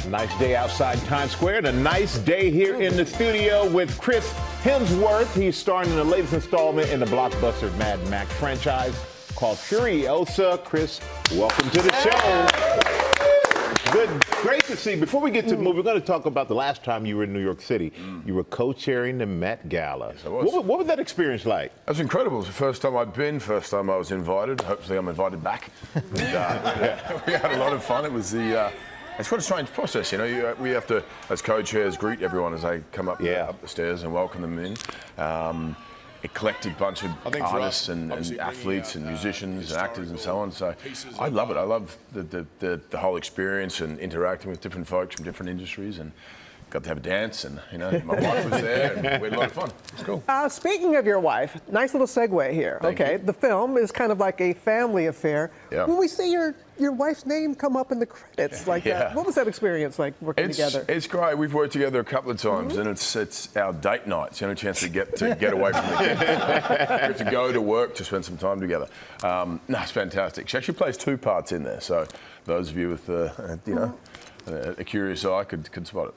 Nice day outside Times Square and a nice day here in the studio with Chris Hemsworth. He's starring in the latest installment in the blockbuster Mad Max franchise called Furiosa. Chris, welcome to the show. Good, great to see you. Before we get to the movie, we're going to talk about the last time you were in New York City. You were co-chairing the Met Gala. Yes, I was. What was that experience like? That was incredible. It was the first time I'd been, first time I was invited. Hopefully I'm invited back. And, we had a lot of fun. It was it's quite a strange process, you know. We have to, as co-chairs, greet everyone as they come up the stairs and welcome them in. Eclectic bunch of artists and athletes and musicians and actors and so on. So I love it. I love the whole experience and interacting with different folks from different industries, and got to have a dance, and you know, my wife was there and we had a lot of fun. It's cool. Speaking of your wife, nice little segue here. Thank you. The film is kind of like a family affair. Yeah. When we see your wife's name come up in the credits like that, what was that experience like working together? It's great. We've worked together a couple of times, and it's our date night. It's the only chance to get away from the kids. We have to go to work to spend some time together. No, it's fantastic. She actually plays two parts in there, so those of you with a curious eye could spot it.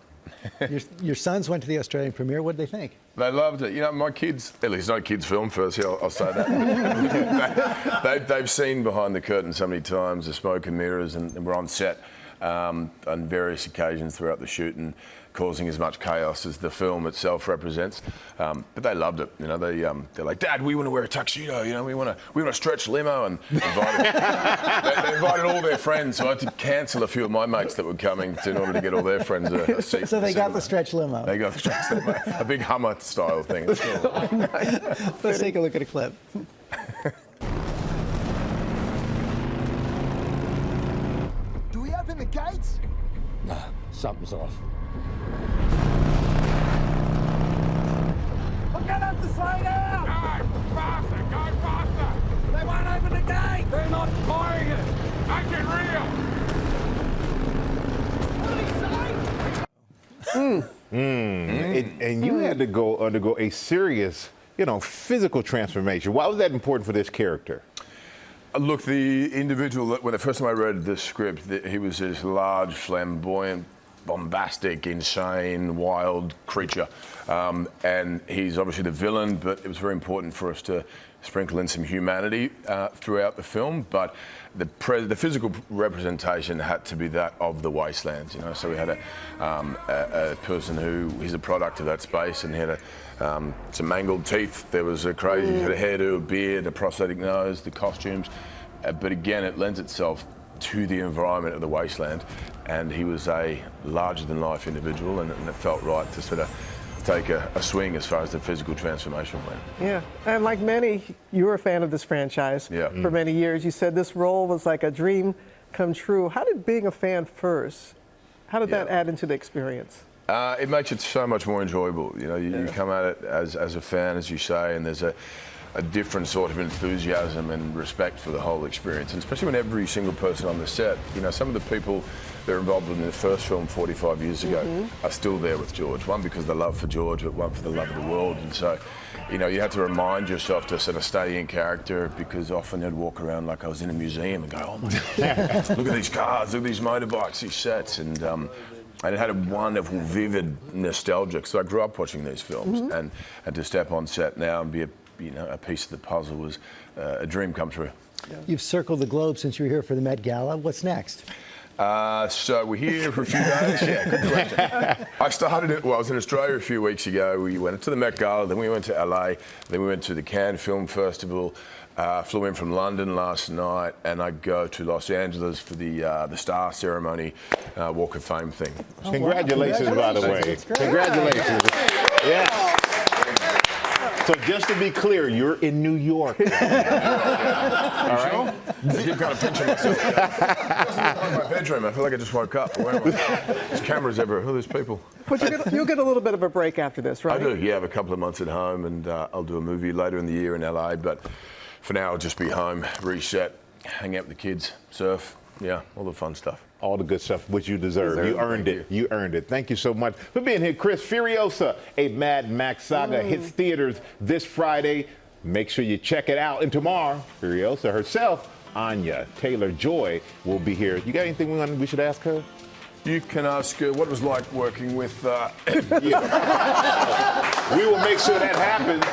Your sons went to the Australian premiere. What did they think? They loved it. You know, my kids, at least no kids film first, I'll say that. they've seen behind the curtain so many times, the smoke and mirrors, and we're on set on various occasions throughout the shoot and causing as much chaos as the film itself represents. But they loved it. You know, they're like, Dad, we want to wear a tuxedo. You know, we want to stretch limo, and they invited all their friends. So I had to cancel a few of my mates that were coming in order to get all their friends a seat. So they got the stretch limo. They got the stretch limo, a big Hummer style thing. Let's take a look at a clip. Do we open the gates? No, something's off. We're gonna have to slow down! Go faster! They won't open the gate! They're not buying it! Make it real! And you had to undergo a serious, physical transformation. Why was that important for this character? Look, the individual, when the first time I read the script, he was this large, flamboyant, bombastic, insane, wild creature. And he's obviously the villain, but it was very important for us to sprinkle in some humanity throughout the film. But the physical representation had to be that of the wastelands, you know. So we had a person who is a product of that space, and he had some mangled teeth. There was a crazy, he had a hairdo, a beard, a prosthetic nose, the costumes. But again, it lends itself to the environment of the wasteland, and he was a larger-than-life individual, and it felt right to sort of take a swing as far as the physical transformation went. Yeah, and like many, you were a fan of this franchise for many years. You said this role was like a dream come true. How did being a fan first, how did that add into the experience? It makes it so much more enjoyable. You know, you come at it as a fan, as you say, and there's a different sort of enthusiasm and respect for the whole experience, and especially when every single person on the set, you know, some of the people that are involved in the first film 45 years ago are still there with George. One because of the love for George, but one for the love of the world. And so, you know, you have to remind yourself to sort of stay in character, because often they'd walk around like I was in a museum and go, oh my God, look at these cars, look at these motorbikes, these sets. And it had a wonderful, vivid nostalgia, because I grew up watching these films, and to step on set now and be a piece of the puzzle was a dream come true. You've circled the globe since you were here for the Met Gala. What's next? So we're here for a few days. Yeah, good question. I was in Australia a few weeks ago. We went to the Met Gala, then we went to LA, then we went to the Cannes Film Festival, flew in from London last night, and I go to Los Angeles for the Star Ceremony, Walk of Fame thing. Oh, congratulations, by the way. Congratulations. Yeah. So just to be clear, you're in New York. All right. I keep kind of pinching myself. I wasn't in my bedroom. I feel like I just woke up. There's cameras everywhere. Who are these people? But you'll get a little bit of a break after this, right? I do. Yeah, I have a couple of months at home, and I'll do a movie later in the year in LA. But for now, I'll just be home, reset, hang out with the kids, surf. Yeah, all the fun stuff. All the good stuff, which you deserve. You earned it. You earned it. Thank you so much for being here. Chris, Furiosa, a Mad Max saga, hits theaters this Friday. Make sure you check it out. And tomorrow, Furiosa herself, Anya Taylor-Joy, will be here. You got anything we should ask her? You can ask her what it was like working with. We will make sure that happens.